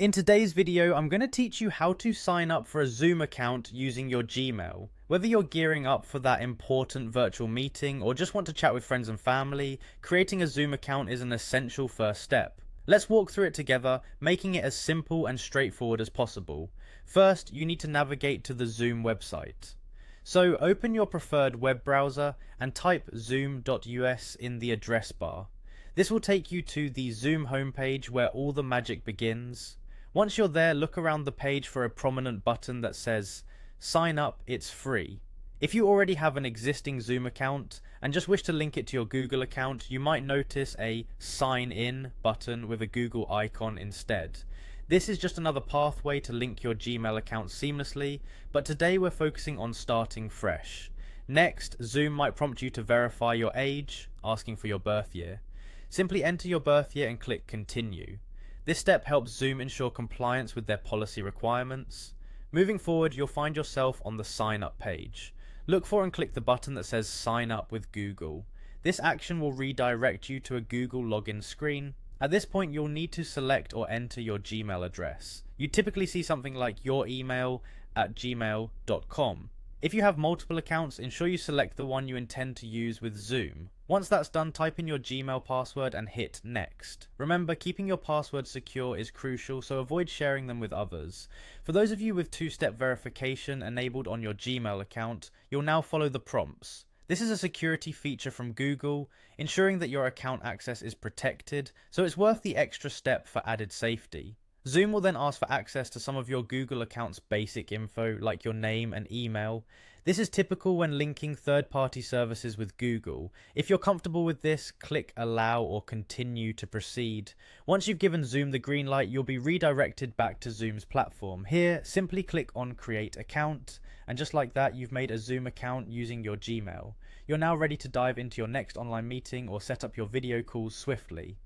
In today's video, I'm going to teach you how to sign up for a Zoom account using your Gmail. Whether you're gearing up for that important virtual meeting or just want to chat with friends and family, creating a Zoom account is an essential first step. Let's walk through it together, making it as simple and straightforward as possible. First, you need to navigate to the Zoom website. So open your preferred web browser and type zoom.us in the address bar. This will take you to the Zoom homepage where all the magic begins. Once you're there, look around the page for a prominent button that says, Sign up, it's free. If you already have an existing Zoom account and just wish to link it to your Google account, you might notice a Sign In button with a Google icon instead. This is just another pathway to link your Gmail account seamlessly, but today we're focusing on starting fresh. Next, Zoom might prompt you to verify your age, asking for your birth year. Simply enter your birth year and click Continue. This step helps Zoom ensure compliance with their policy requirements. Moving forward, you'll find yourself on the Sign Up page. Look for and click the button that says Sign Up with Google. This action will redirect you to a Google login screen. At this point, you'll need to select or enter your Gmail address. You typically see something like youremail@gmail.com. If you have multiple accounts, ensure you select the one you intend to use with Zoom. Once that's done, type in your Gmail password and hit Next. Remember, keeping your password secure is crucial, so avoid sharing them with others. For those of you with two-step verification enabled on your Gmail account, you'll now follow the prompts. This is a security feature from Google, ensuring that your account access is protected, so it's worth the extra step for added safety. Zoom will then ask for access to some of your Google account's basic info, like your name and email. This is typical when linking third-party services with Google. If you're comfortable with this, click Allow or Continue to proceed. Once you've given Zoom the green light, you'll be redirected back to Zoom's platform. Here, simply click on Create Account, and just like that, you've made a Zoom account using your Gmail. You're now ready to dive into your next online meeting or set up your video calls swiftly.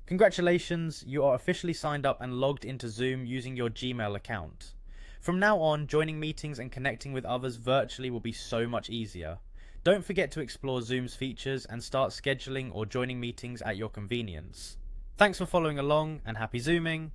Congratulations, you are officially signed up and logged into Zoom using your Gmail account. From now on, joining meetings and connecting with others virtually will be so much easier. Don't forget to explore Zoom's features and start scheduling or joining meetings at your convenience. Thanks for following along and happy Zooming!